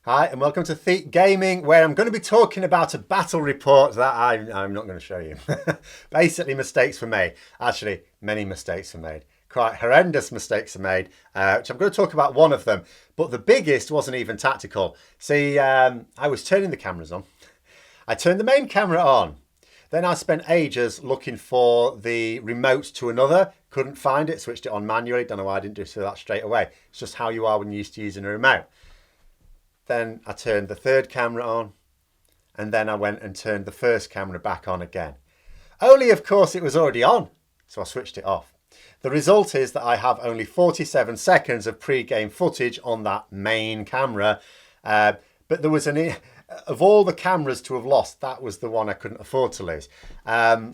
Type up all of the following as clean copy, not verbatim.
Hi and welcome to Thete Gaming, where I'm going to be talking about a battle report that I'm not going to show you. Basically, mistakes were made. Actually, many mistakes were made. Quite horrendous mistakes were made, which I'm going to talk about one of them. But the biggest wasn't even tactical. See, I was turning the cameras on. I turned the main camera on. Then I spent ages looking for the remote to another. Couldn't find it, switched it on manually. Don't know why I didn't do that straight away. It's just how you are when you're used to using a remote. Then I turned the third camera on, and then I went and turned the first camera back on again. Only, of course, it was already on, so I switched it off. The result is that I have only 47 seconds of pre-game footage on that main camera, but there was of all the cameras to have lost, that was the one I couldn't afford to lose. So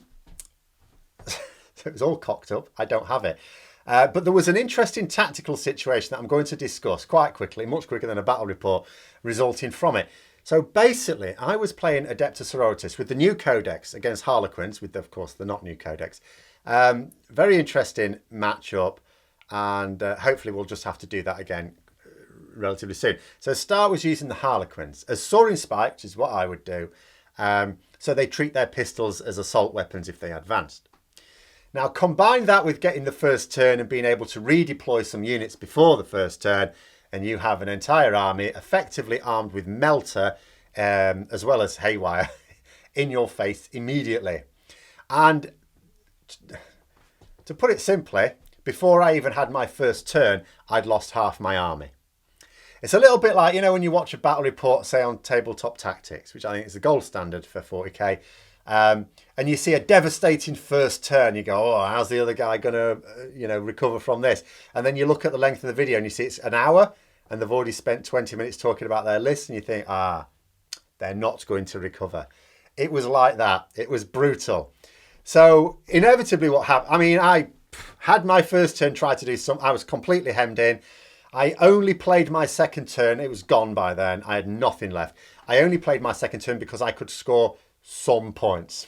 it was all cocked up. I don't have it. But there was an interesting tactical situation that I'm going to discuss quite quickly, much quicker than a battle report, resulting from it. So basically, I was playing Adepta Sororitas with the new codex against Harlequins, with, of course, the not new codex. Very interesting matchup, and hopefully we'll just have to do that again relatively soon. So Star was using the Harlequins as soaring spike, which is what I would do. So they treat their pistols as assault weapons if they advanced. Now, combine that with getting the first turn and being able to redeploy some units before the first turn, and you have an entire army effectively armed with melter, as well as haywire, in your face immediately. And to put it simply, before I even had my first turn, I'd lost half my army. It's a little bit like, you know, when you watch a battle report, say on Tabletop Tactics, which I think is the gold standard for 40k, and you see a devastating first turn, you go, oh, how's the other guy going to, recover from this? And then you look at the length of the video and you see it's an hour and they've already spent 20 minutes talking about their list, and you think, they're not going to recover. It was like that. It was brutal. So inevitably what happened, I had my first turn, tried to do I was completely hemmed in. I only played my second turn. It was gone by then. I had nothing left. I only played my second turn because I could score some points.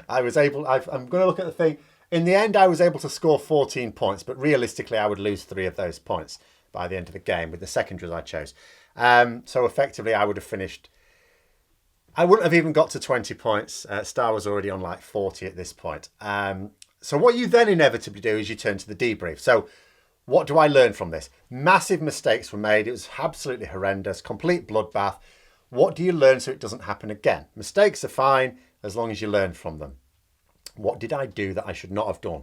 I'm going to look at the thing. In the end, I was able to score 14 points, but realistically, I would lose 3 of those points by the end of the game with the secondaries I chose. So effectively, I would have finished. I wouldn't have even got to 20 points. Star was already on like 40 at this point. So what you then inevitably do is you turn to the debrief. So what do I learn from this? Massive mistakes were made. It was absolutely horrendous, complete bloodbath. What do you learn so it doesn't happen again? Mistakes are fine as long as you learn from them. What did I do that I should not have done?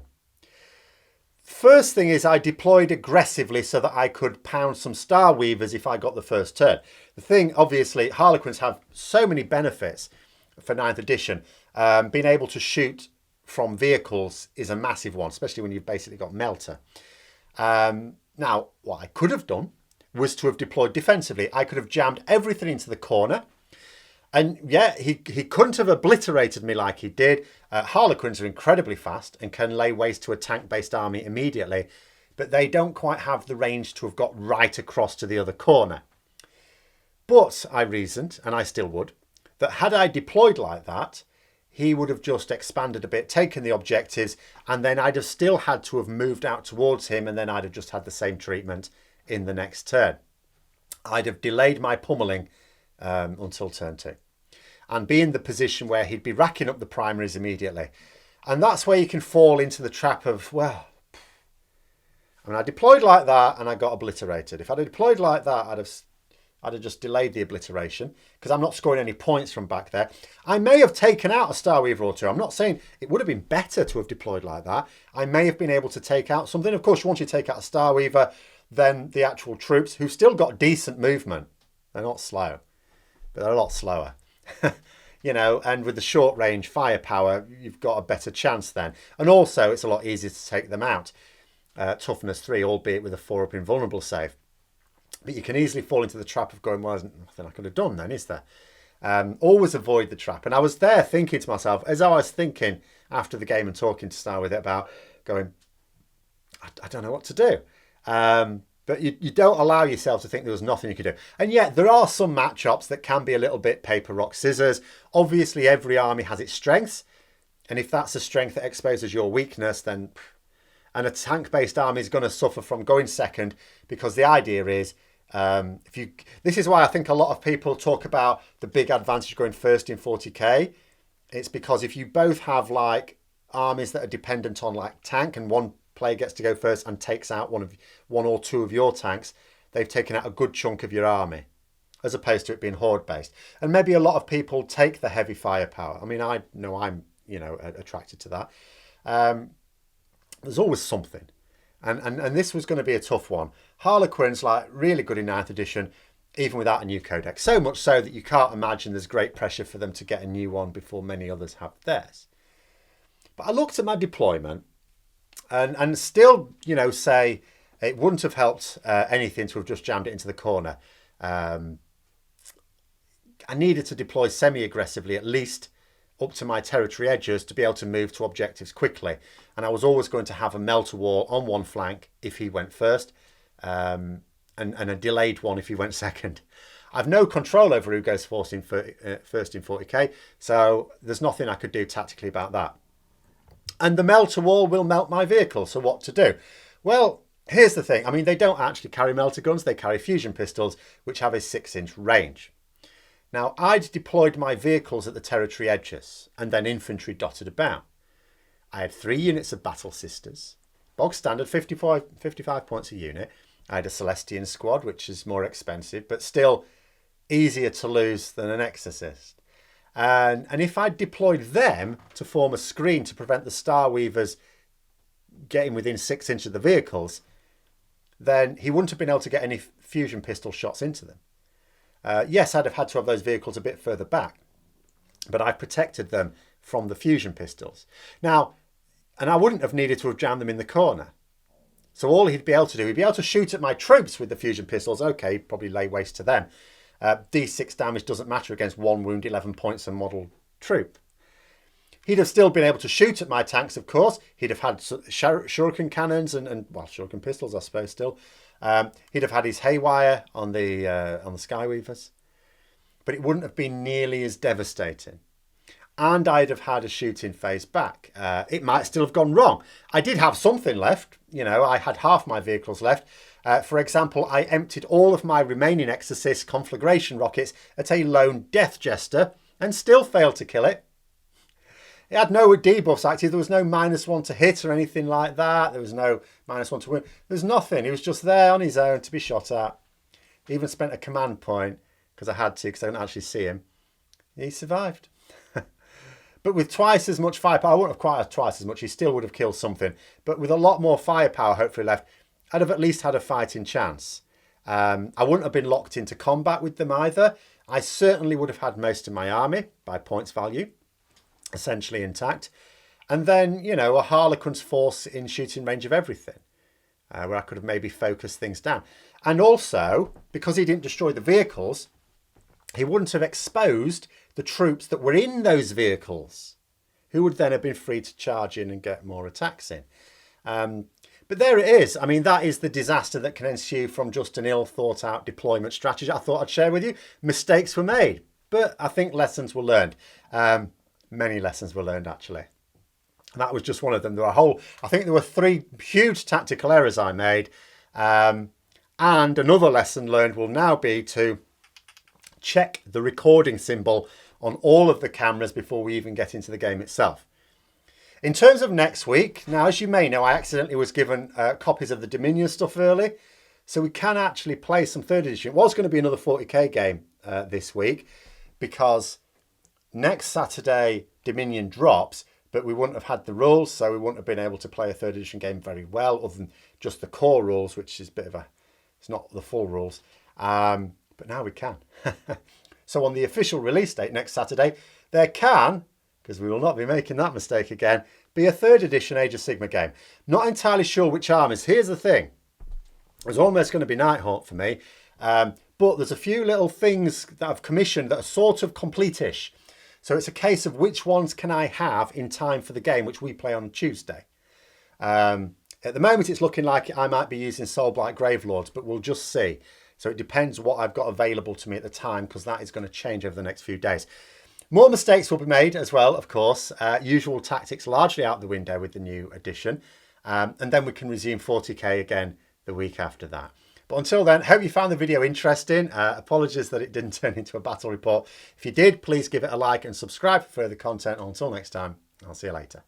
First thing is I deployed aggressively so that I could pound some Star Weavers if I got the first turn. The thing, obviously, Harlequins have so many benefits for 9th edition. Being able to shoot from vehicles is a massive one, especially when you've basically got Melter. Now, what I could have done was to have deployed defensively. I could have jammed everything into the corner. And yeah, he couldn't have obliterated me like he did. Harlequins are incredibly fast and can lay waste to a tank-based army immediately, but they don't quite have the range to have got right across to the other corner. But I reasoned, and I still would, that had I deployed like that, he would have just expanded a bit, taken the objectives, and then I'd have still had to have moved out towards him, and then I'd have just had the same treatment in the next turn. I'd have delayed my pummeling until turn 2 and be in the position where he'd be racking up the primaries immediately. And that's where you can fall into the trap of, I deployed like that and I got obliterated. If I'd have deployed like that, I'd have just delayed the obliteration because I'm not scoring any points from back there. I may have taken out a Star Weaver or two. I'm not saying it would have been better to have deployed like that. I may have been able to take out something. Of course, once you take out a Star Weaver, then the actual troops who've still got decent movement, they're not slow, but they're a lot slower. And with the short range firepower, you've got a better chance then. And also, it's a lot easier to take them out. Toughness 3, albeit with a 4-up invulnerable save. But you can easily fall into the trap of going, well, there's nothing I could have done then, is there? Always avoid the trap. And I was there thinking to myself, as I was thinking after the game and talking to Star with it about going, I don't know what to do. But you don't allow yourself to think there was nothing you could do. And yet there are some matchups that can be a little bit paper, rock, scissors. Obviously, every army has its strengths. And if that's a strength that exposes your weakness, then... And a tank-based army is going to suffer from going second because the idea is This is why I think a lot of people talk about the big advantage going first in 40k. It's because if you both have like armies that are dependent on like tank, and one player gets to go first and takes out one or two of your tanks, they've taken out a good chunk of your army, as opposed to it being horde based. And maybe a lot of people take the heavy firepower. I mean, I know I'm attracted to that. There's always something. And this was going to be a tough one. Harlequins, like, really good in 9th edition, even without a new codex. So much so that you can't imagine there's great pressure for them to get a new one before many others have theirs. But I looked at my deployment and still, say it wouldn't have helped anything to have just jammed it into the corner. I needed to deploy semi-aggressively, at least up to my territory edges, to be able to move to objectives quickly. And I was always going to have a melter wall on one flank if he went first, and a delayed one if he went second. I've no control over who goes first in 40k, so there's nothing I could do tactically about that. And the melter wall will melt my vehicle, so what to do? Well, here's the thing. I mean, they don't actually carry melter guns, they carry fusion pistols, which have a 6-inch range. Now, I'd deployed my vehicles at the territory edges and then infantry dotted about. I had 3 units of Battle Sisters, bog standard 55 points a unit. I had a Celestian squad, which is more expensive, but still easier to lose than an Exorcist. And if I'd deployed them to form a screen to prevent the Star Weavers getting within 6 inches of the vehicles, then he wouldn't have been able to get any fusion pistol shots into them. Yes, I'd have had to have those vehicles a bit further back, but I protected them from the fusion pistols. Now, and I wouldn't have needed to have jammed them in the corner. So all he'd be able to do, he'd be able to shoot at my troops with the fusion pistols. Okay, he'd probably lay waste to them. D6 damage doesn't matter against 1 wound, 11 points a model troop. He'd have still been able to shoot at my tanks, of course. He'd have had shuriken cannons and shuriken pistols, I suppose, still. He'd have had his haywire on the Skyweavers. But it wouldn't have been nearly as devastating. And I'd have had a shooting phase back. It might still have gone wrong. I did have something left. I had half my vehicles left. For example, I emptied all of my remaining Exorcist conflagration rockets at a lone Death Jester and still failed to kill it. It had no debuffs active. There was no -1 to hit or anything like that. There was no -1 to win. There was nothing. He was just there on his own to be shot at. He even spent a command point because I had to, because I didn't actually see him. He survived. But with twice as much firepower, I wouldn't have quite had twice as much. He still would have killed something. But with a lot more firepower hopefully left, I'd have at least had a fighting chance. I wouldn't have been locked into combat with them either. I certainly would have had most of my army by points value essentially intact. And then, a Harlequin's force in shooting range of everything, where I could have maybe focused things down. And also, because he didn't destroy the vehicles, he wouldn't have exposed the troops that were in those vehicles, who would then have been free to charge in and get more attacks in. But there it is. I mean, that is the disaster that can ensue from just an ill thought out deployment strategy I thought I'd share with you. Mistakes were made, but I think lessons were learned. Many lessons were learned, actually. And that was just one of them. I think there were 3 huge tactical errors I made. And another lesson learned will now be to check the recording symbol on all of the cameras before we even get into the game itself. In terms of next week, now, as you may know, I accidentally was given copies of the Dominion stuff early. So we can actually play some 3rd edition. It was going to be another 40k game this week, because next Saturday Dominion drops, but we wouldn't have had the rules, so we wouldn't have been able to play a 3rd edition game very well, other than just the core rules, which is it's not the full rules. But now we can. So on the official release date next Saturday, there can, because we will not be making that mistake again, be a 3rd edition Age of Sigmar game. Not entirely sure which armies. Here's the thing. It was almost going to be Nighthawk for me, but there's a few little things that I've commissioned that are sort of complete-ish. So it's a case of which ones can I have in time for the game, which we play on Tuesday. At the moment, it's looking like I might be using Soulblight Gravelords, but we'll just see. So it depends what I've got available to me at the time, because that is going to change over the next few days. More mistakes will be made as well, of course. Usual tactics largely out the window with the new edition. And then we can resume 40k again the week after that. But until then, hope you found the video interesting. Apologies that it didn't turn into a battle report. If you did, please give it a like and subscribe for further content. Until next time, I'll see you later.